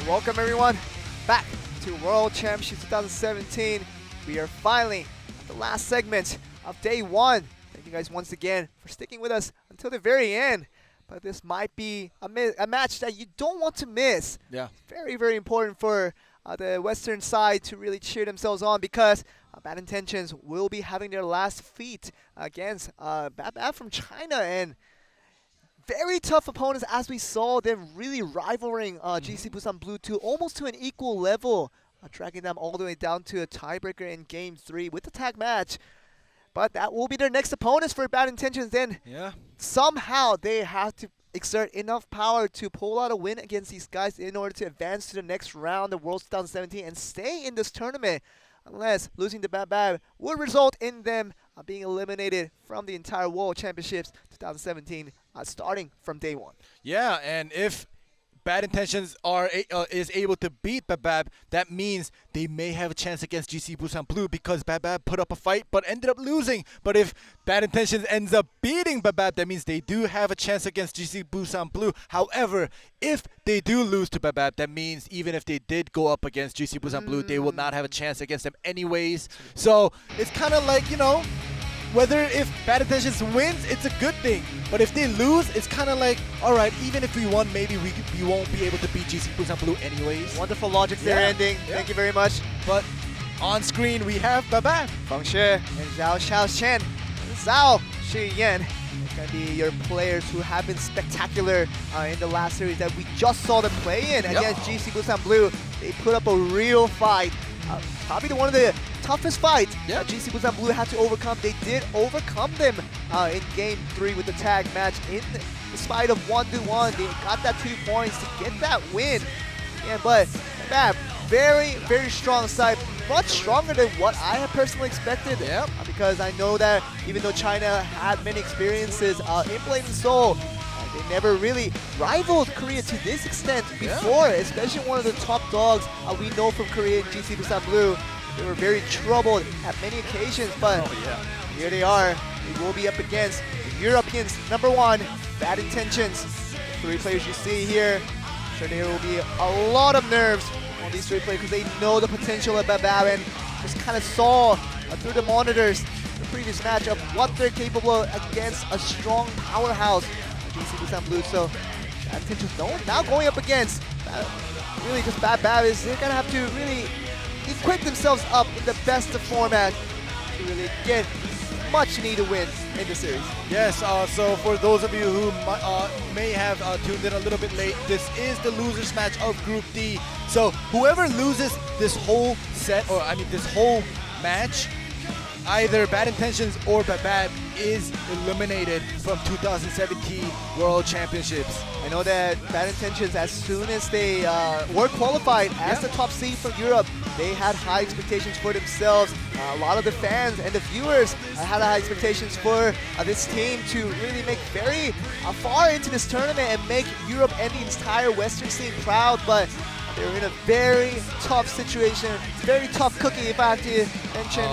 Welcome everyone back to World Championship 2017. We are finally at the last segment of day one. Thank you guys once again for sticking with us until the very end. But this might be a match that you don't want to miss. Yeah. Very, very important for the Western side to really cheer themselves on because Bad Intentions will be having their last feat against BABBAB from China. And very tough opponents, as we saw them really rivaling GC Busan Blue to almost to an equal level, dragging them all the way down to a tiebreaker in Game 3 with the tag match. But that will be their next opponents for Bad Intentions. Then somehow they have to exert enough power to pull out a win against these guys in order to advance to the next round of World 2017 and stay in this tournament. Unless losing to BABBAB would result in them being eliminated from the entire World Championships 2017 starting from day one. Yeah, and if Bad Intentions is able to beat BABBAB, that means they may have a chance against GC Busan Blue because BABBAB put up a fight but ended up losing. But if Bad Intentions ends up beating BABBAB, that means they do have a chance against GC Busan Blue. However, if they do lose to BABBAB, that means even if they did go up against GC Busan Blue, they will not have a chance against them anyways. So it's kind of like, you know, whether if Bad Intentions wins, it's a good thing. But if they lose, it's kind of like, all right, even if we won, maybe we won't be able to beat GC Busan Blue anyways. Wonderful logic there, ending. Yeah. Thank you very much. But on screen, we have BABBAB, Feng Shi, and Zhao Xiaochen, Zhao Shiyan. It's going to be your players who have been spectacular in the last series that we just saw them play in against GC Busan Blue. They put up a real fight. Probably one of the toughest fights GC Busan Blue had to overcome. They did overcome them in Game 3 with the tag match. In spite of 1-1, they got that 2 points to get that win. Yeah, but BABBAB, very, very strong side. Much stronger than what I had personally expected. Because I know that even though China had many experiences in blade&soul, they never really rivaled Korea to this extent before, especially one of the top dogs we know from Korea in GC Busan Blue. They were very troubled at many occasions, but here they are. They will be up against the Europeans' #1, Bad Intentions. The 3 players you see here, I'm sure there will be a lot of nerves on these 3 players because they know the potential of BABBAB and just kind of saw through the monitors the previous match of what they're capable of against a strong powerhouse GC Busan Blue. So Bad Intentions now going up against really just BABBAB is they're gonna have to really equip themselves up in the best of format to really get much needed win in the series. Yes, so for those of you who may have tuned in a little bit late, this is the losers match of Group D. So whoever loses this whole set, or I mean this whole match, either Bad Intentions or BABBAB is eliminated from 2017 World Championships. I know that Bad Intentions, as soon as they were qualified as the top seed from Europe, they had high expectations for themselves. A lot of the fans and the viewers had high expectations for this team to really make very far into this tournament and make Europe and the entire Western scene proud. But they were in a very tough situation, very tough cookie if I have to mention.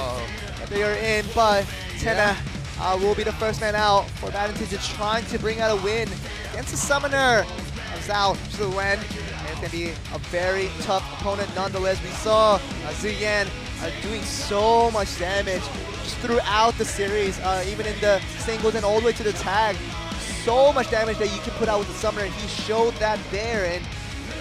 They are in, but Tenna will be the first man out for Bad Intentions, trying to bring out a win against the summoner Zhao Shiyan. It's going to be a very tough opponent nonetheless. We saw Ziyan doing so much damage just throughout the series, even in the singles and all the way to the tag. So much damage that you can put out with the summoner, and he showed that there. And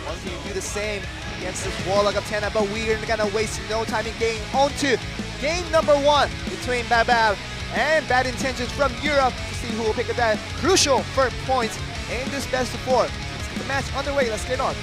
once you do the same against this Warlock of Tenna, but we're going to waste no time in getting on to game #1 between BABBAB and Bad Intentions from Europe to see who will pick up that crucial first points in this best of 4. Let's get the match underway. Let's get on.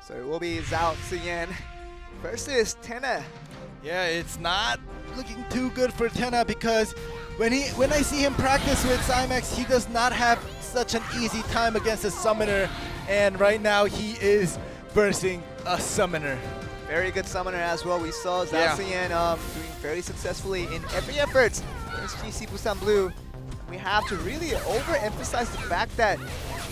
So it will be Zhao Ziyan versus Tenna. Yeah, it's not looking too good for Tenna because when I see him practice with Cymax, he does not have such an easy time against a summoner, and right now he is versing a summoner. Very good summoner as well. We saw Zhao Ziyan doing very successfully in every effort against GC Busan Blue. We have to really overemphasize the fact that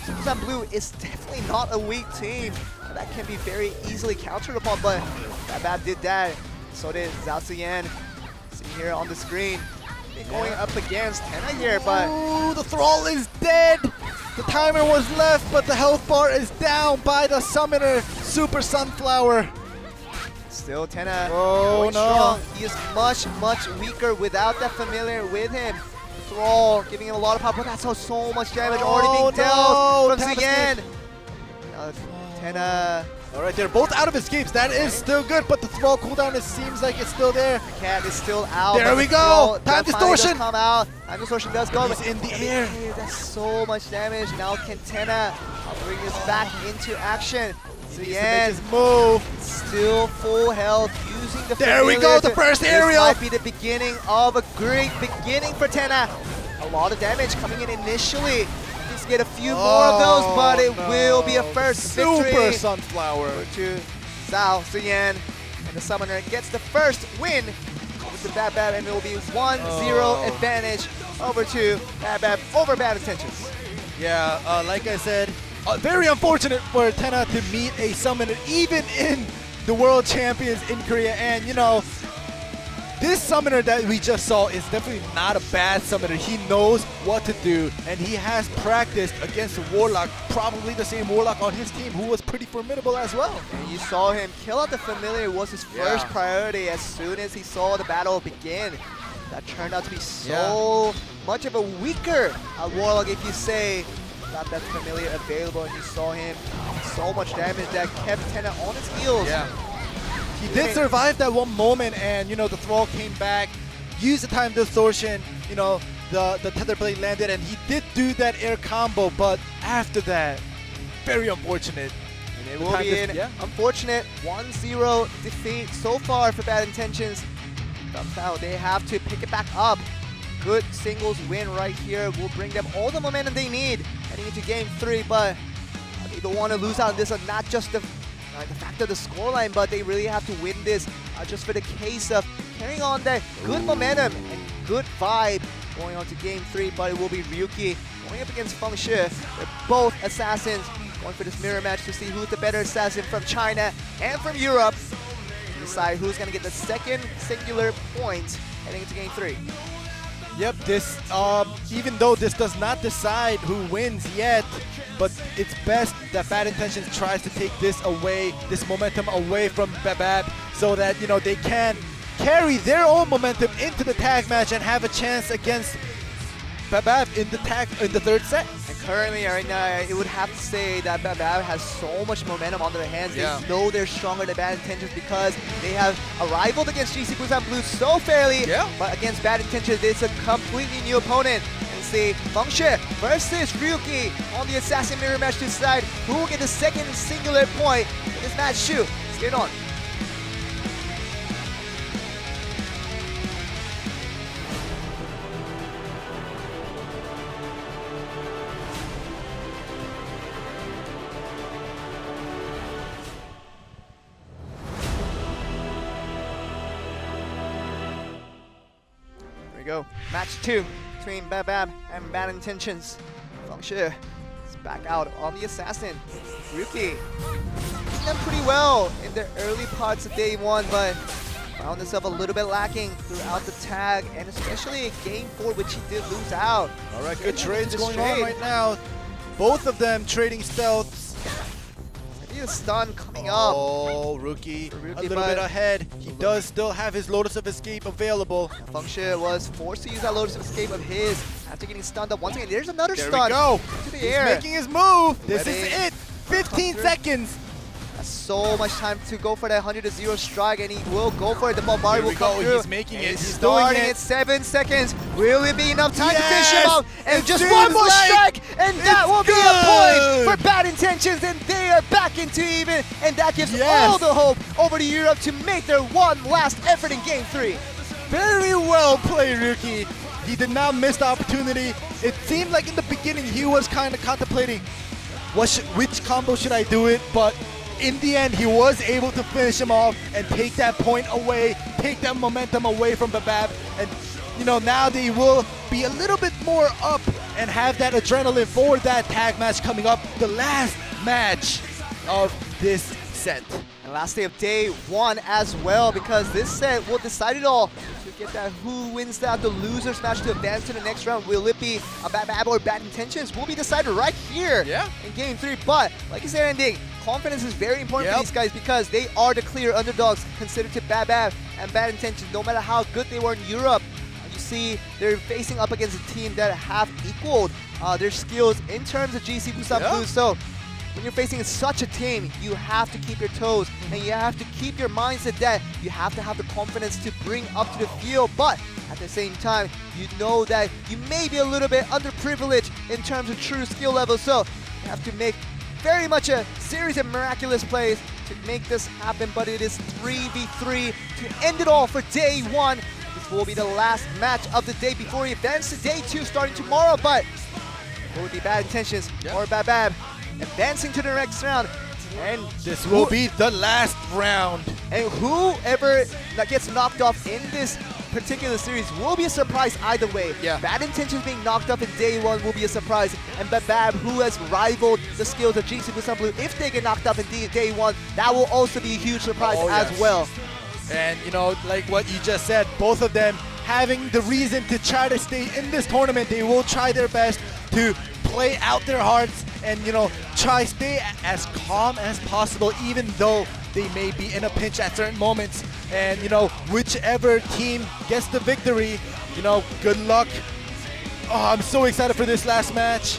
GC Busan Blue is definitely not a weak team. That can be very easily countered upon, but BABBAB did that. So did Zhao Ziyan. See here on the screen. They're going up against Tenna here, but Ooh, the Thrall is dead. The timer was left, but the health bar is down by the Summoner, Super Sunflower. still Tenna Oh, going no. strong. He is much, much weaker without that familiar with him. Thrall giving him a lot of power, but that's how so much damage already being dealt from Ziyan. Tenna. All right, they're both out of escapes. That is still good, but the Thrall cooldown, it seems like it's still there. The cat is still out. There we go. Time distortion. Come out. Time distortion does go. He's in the air. Hey, that's so much damage. Now can Tenna bring this back into action. Ziyan His move. still full health, using the There we familiar go, the to- first This aerial. might be the beginning of a great beginning for Tenna. A lot of damage coming in initially. Just get a few more of those, but it will be a first Super victory Sunflower. to Zhao Ziyan, and the Summoner gets the first win over to BABBAB, and it will be 1-0 advantage over to BABBAB over Bad Intentions. Yeah, like I said, very unfortunate for Tenna to meet a Summoner even in the World Champions in Korea. And you know, this Summoner that we just saw is definitely not a bad Summoner. He knows what to do, and he has practiced against a Warlock, probably the same Warlock on his team, who was pretty formidable as well. And you saw him kill out the Familiar was his first priority as soon as he saw the battle begin. That turned out to be so much of a weaker Warlock, if you say. Got that Familiar available, and you saw him so much damage that kept Tenna on his heels. He did survive that one moment, and you know, the Thrall came back, used the time distortion, you know, the Tether Blade landed, and he did do that air combo, but after that, very unfortunate. And it will be an unfortunate 1-0 defeat so far for Bad Intentions. Now they have to pick it back up. Good singles win right here will bring them all the momentum they need heading into Game 3, but they don't want to lose out on this, not just the fact of the scoreline, but they really have to win this just for the case of carrying on that good momentum and good vibe going on to Game 3, but it will be Ryuki going up against Feng Shi. They're both assassins going for this mirror match to see who's the better assassin from China and from Europe. To decide who's going to get the second singular point heading into Game 3. Yep, this, even though this does not decide who wins yet, but it's best that Bad Intentions tries to take this away, this momentum away from BABBAB, so that, you know, they can carry their own momentum into the tag match and have a chance against BABBAB in the third set. And currently, right now, it would have to say that BABBAB has so much momentum on their hands. They know they're stronger than Bad Intentions because they have arrived against GC Busan Blue so fairly. But against Bad Intentions, it's a completely new opponent. And see, Feng Shi versus Ryuki on the Assassin Mirror match to decide who will get the second singular point in this match. Shu, let's get on. Go. Match 2 between BABBAB and Bad Intentions. Feng Shi is back out on the Assassin. Ryuki did them pretty well in the early parts of day 1, but found himself a little bit lacking throughout the tag, and especially in Game 4, which he did lose out. All right, good trades going on right now. Both of them trading stealths. A stun coming up. Oh, Ryuki a little bit ahead. He does still have his Lotus of Escape available. Feng Shi was forced to use that Lotus of Escape of his after getting stunned up once again. There's another There stun. we go. To the He's air. making his move. This Ready. is it. 15 seconds. That's so much time to go for that 100-0 strike, and he will go for it. The bombard will come through. He's making it. He's starting doing at 7 seconds. Will it be enough time to finish Yes! him out? And It just seems one more like strike, and that it's will be good. a point for Bad Intentions, and they are back into even, and that gives all the hope over to Europe to make their one last effort in Game 3. Very well played, Ryuki. He did not miss the opportunity. It seemed like in the beginning he was kind of contemplating which combo should I do it, but in the end he was able to finish him off and take that point away, take that momentum away from BABBAB, and you know, now they will be a little bit more up and have that adrenaline for that tag match coming up, the last match of this set. And last day of day 1 as well, because this set will decide it all. To get that who wins that, the losers match to advance to the next round. Will it be a BABBAB or Bad Intentions? Will be decided right here in game 3. But like you said, Ending, confidence is very important for these guys because they are the clear underdogs considered to BABBAB and Bad Intentions. No matter how good they were in Europe, you see they're facing up against a team that have equaled their skills in terms of GC Busan Blue. So when you're facing such a team, you have to keep your toes and you have to keep your mindset that you have to have the confidence to bring up to the field. But at the same time, you know that you may be a little bit underprivileged in terms of true skill level. So you have to make very much a series of miraculous plays to make this happen. But it is 3v3 to end it all for day 1. This will be the last match of the day before we advance to day 2 starting tomorrow. But will it be Bad Intentions or BABBAB advancing to the next round? And this will be the last round. And whoever that gets knocked off in this particular series will be a surprise either way. Bad Intentions being knocked off in day 1 will be a surprise. And BABBAB, who has rivaled the skills of GC Busan Blue, if they get knocked off in day 1, that will also be a huge surprise as well. And you know, like what you just said, both of them having the reason to try to stay in this tournament. They will try their best to play out their hearts and, you know, try stay as calm as possible, even though they may be in a pinch at certain moments. And, you know, whichever team gets the victory, you know, good luck. Oh, I'm so excited for this last match.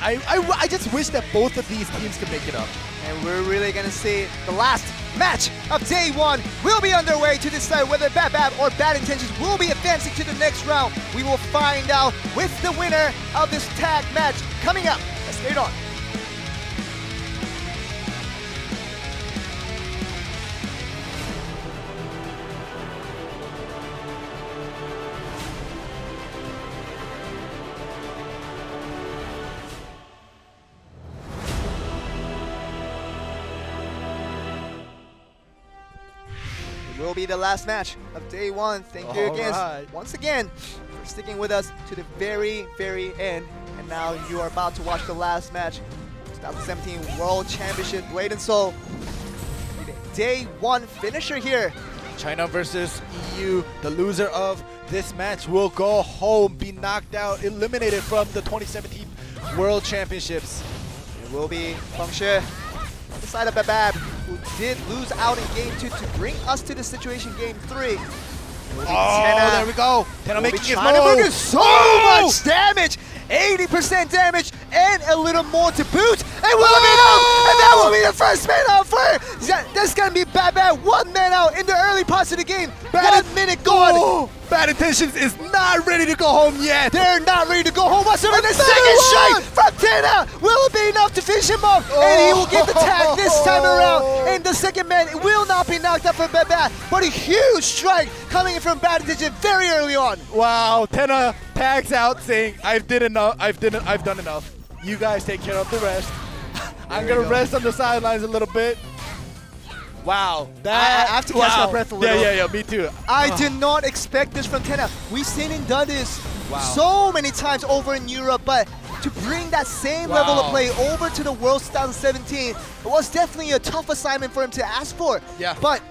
I just wish that both of these teams could make it up. And we're really going to see the last match of day 1 will be underway to decide whether BABBAB or Bad Intentions will be advancing to the next round. We will find out with the winner of this tag match coming up. Let's stay on. Will be the last match of day 1. Thank you again, once again, for sticking with us to the very, very end. And now you are about to watch the last match, 2017 World Championship blade&soul. Day 1 finisher here. China versus EU. The loser of this match will go home, be knocked out, eliminated from the 2017 World Championships. It will be Fengshi, the side of BABBAB, who did lose out in game 2 to bring us to the situation game 3. Oh, there we go. Tenna making his move. So much damage. 80% damage and a little more to boot. And will it be enough? And that will be the first man out for. That's going to be BABBAB. 1 man out in the early parts of the game. 1 minute gone. Bad Intentions is not ready to go home yet. They're not ready to go home whatsoever. The second strike from Tenna. Will it be enough to finish him off? And he will get the tag this time around. And the second man will not be knocked out for BABBAB. But a huge strike coming in from Bad Intentions very early on. Wow, Tenna tags out saying, I've done enough. You guys take care of the rest. I'm gonna rest on the sidelines a little bit. Wow, that I have to catch my breath a little. Yeah, me too. I did not expect this from Tenna. We've seen him done this so many times over in Europe, but to bring that same level of play over to the World 2017 was definitely a tough assignment for him to ask for. But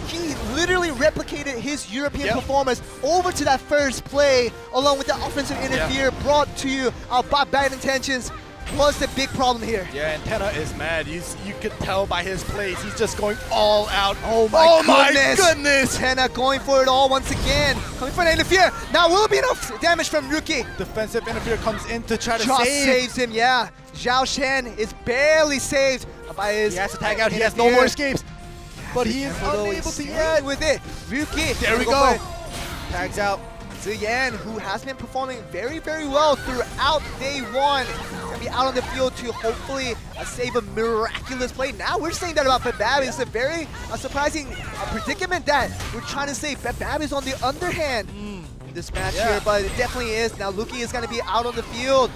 he literally replicated his European performance over to that first play, along with the offensive interfere brought to you by Bad Intentions. Was the big problem here. Yeah, and Tenna is mad. You could tell by his plays. He's just going all out. Oh my goodness. Tenna going for it all once again. Coming for the interfere. Now will it be enough damage from Rookie? Defensive interfere comes in to try to Just save. Saves him, yeah. Zhao Shen is barely saved by his. He has to tag out. He has no more escapes. But he is unable to get with it. Rookie. There we go. Tags out. Ziyan, who has been performing very, very well throughout day 1. He's going to be out on the field to hopefully save a miraculous play. Now we're saying that about BABBAB. It's a very surprising predicament that we're trying to say BABBAB is on the underhand in this match here, but it definitely is. Now Luki is going to be out on the field.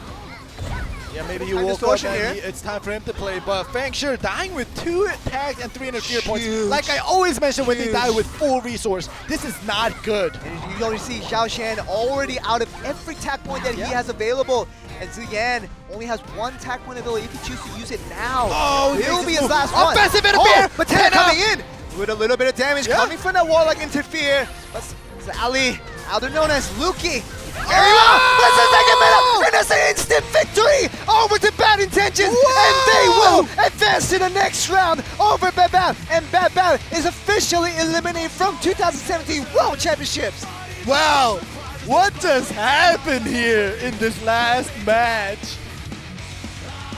Yeah, maybe he Time woke up distortion and here. it's time for him to play. But Fang Sure dying with 2 tags and 3 interfere points. Huge. Like I always mention when they Huge. die with full resource, this is not good. And you already see Xiao Shan already out of every tag point that he Yeah. has available. And Ziyan only has 1 tag point available if he chooses to use it now. Oh, it will be his move. last one. Offensive interfere! Oh, but Tenna Tenna! coming in with a little bit of damage coming from the Warlock interfere. But Ali, other known as Luki. Very well. That's the second minute, and it's an instant victory over to Bad Intentions, and they will advance to the next round over BABBAB, and BABBAB is officially eliminated from 2017 World Championships. Wow, what just happened here in this last match?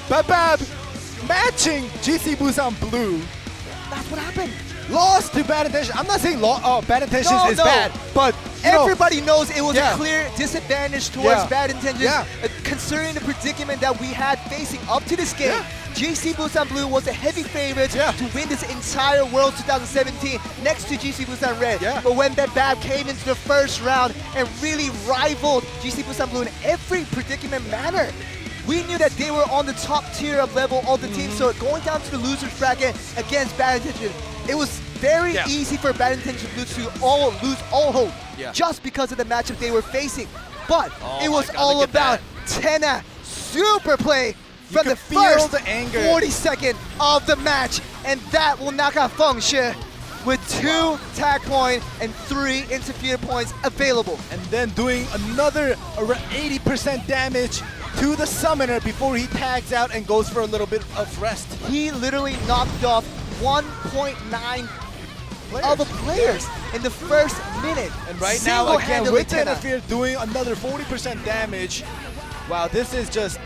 BABBAB matching GC Busan Blue That's what happened. lost to Bad Intentions. I'm not saying Bad Intentions No, is no. bad, but you know, Everybody knows it was Yeah. a clear disadvantage towards Yeah. Bad Intentions, Yeah. considering the predicament that we had facing up to this game. Yeah. GC Busan Blue was a heavy favorite Yeah. to win this entire World 2017 next to GC Busan Red. Yeah. But when BABBAB came into the first round and really rivaled GC Busan Blue in every predicament manner, we knew that they were on the top tier of level of the team. So going down to the losers bracket against Bad Intentions, it was very Yeah. easy for Bad Intentions to lose all hope Yeah. just because of the matchup they were facing. But Oh it was my God, all look at about Tenna super play from the could feel first the anger. 40-second of the match, and that will knock out Feng Shi with 2 tag point and 3 interfere points available. and then doing another around 80% damage to the summoner before he tags out and goes for a little bit of rest. He literally knocked off 1.9 other players in the first minute. And right now, again, Single-handedly with the Tenna. interfere doing another 40% damage. Wow, this is just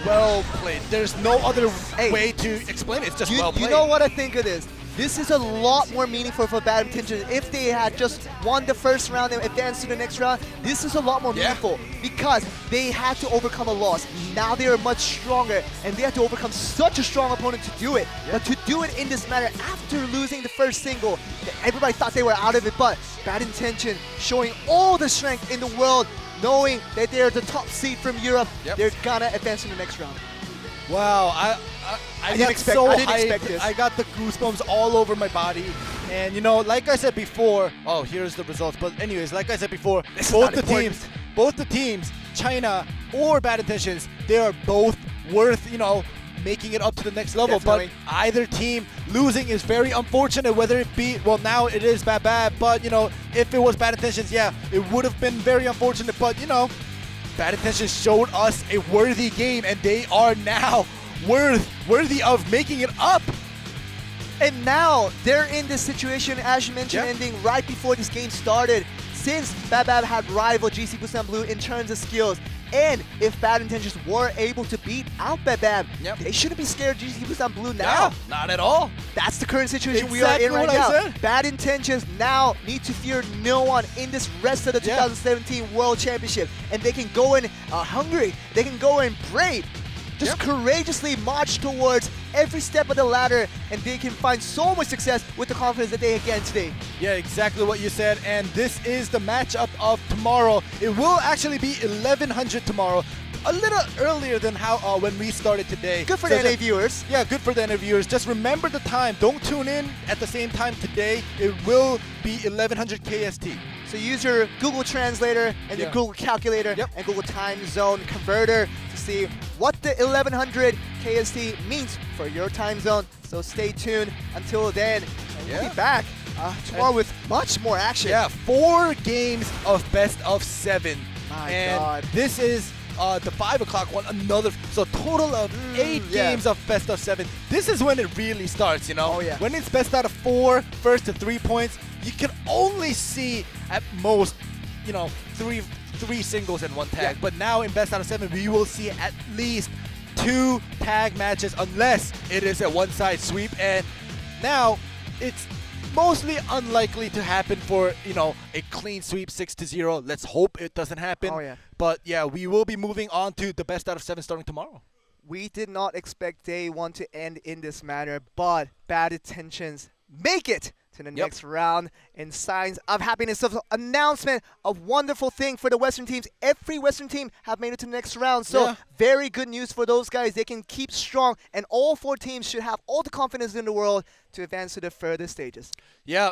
well played. There's no other Hey, way to explain it. It's just You, well played. you know what I think of this? This is a lot more meaningful for Bad Intentions. If they had just won the first round and advanced to the next round, this is a lot more Yeah. meaningful because they had to overcome a loss. Now they are much stronger and they had to overcome such a strong opponent to do it. Yeah. But to do it in this manner after losing the first single, everybody thought they were out of it, but Bad Intention showing all the strength in the world, knowing that they're the top seed from Europe, Yep. they're gonna advance to the next round. Wow, I didn't got expect- so I didn't hyped. expect this. I got the goosebumps all over my body. And you know, like I said before, oh, here's the results. But anyways, like I said before, This is both not the important. teams, China or Bad Intentions, they are both worth, you know, making it up to the next level. Definitely. But either team losing is very unfortunate, whether it be, well, now it is BABBAB, but you know, if it was Bad Intentions, yeah, it would have been very unfortunate. But you know, Bad Intentions showed us a worthy game, and they are now worthy of making it up. And now they're in this situation, as you mentioned, Yeah. ending right before this game started. Since BABBAB had rivaled GC Busan Blue in terms of skills, and if Bad Intentions were able to beat out BABBAB, Yep. they shouldn't be scared of GC Busan Blue now. No, not at all. That's the current situation we are Exactly in right what I now. said. Bad Intentions now need to fear no one in this rest of the Yeah. 2017 World Championship, and they can go in hungry. They can go in brave. Just Yep. courageously march towards every step of the ladder, and they can find so much success with the confidence that they get today. Yeah, exactly what you said. And this is the matchup of tomorrow. It will actually be 1100 tomorrow. A little earlier than how when we started today. Good for So the NA viewers. Yeah, good for the interviewers. Just remember the time. Don't tune in at the same time today. It will be 1100 KST. So use your Google Translator and your Yeah. Google Calculator Yep. and Google Time Zone Converter to see what the 1100 KST means for your time zone. So stay tuned until then. And we'll Yeah. be back tomorrow with much more action. Yeah, 4 games of best of 7. My and God. this is the 5 o'clock one, another, so total of 8 yeah. games of best of 7. This is when it really starts, you know? Oh, yeah. When it's best out of 4, first to 3 points, you can only see at most, you know, three singles and 1 tag. Yeah. But now in best out of 7, we will see at least 2 tag matches unless it is a one-side sweep. And now it's mostly unlikely to happen for, you know, a clean sweep 6-0. Let's hope it doesn't happen. Oh, yeah. But yeah, we will be moving on to the best out of 7 starting tomorrow. We did not expect day 1 to end in this manner, but Bad Intentions make it to the next round. In signs of happiness, of announcement, of wonderful thing for the Western teams. Every Western team have made it to the next round. So very good news for those guys. They can keep strong, and all 4 teams should have all the confidence in the world to advance to the further stages. Yeah,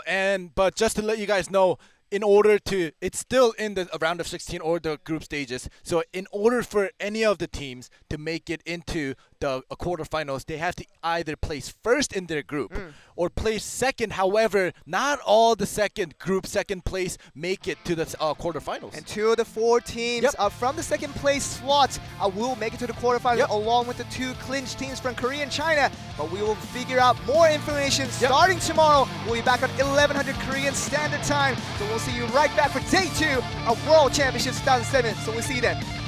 but just to let you guys know, in order to, it's still in the round of 16 or the group stages. So in order for any of the teams to make it into the quarterfinals, they have to either place first in their group or place second. However, not all the second place make it to the quarterfinals. And 2 of the 4 teams from the second place slots will make it to the quarterfinals along with the 2 clinch teams from Korea and China. But we will figure out more information starting tomorrow. We'll be back on 1100 Korean Standard Time. So we'll see you right back for day 2 of World Championships 2007. So we'll see you then.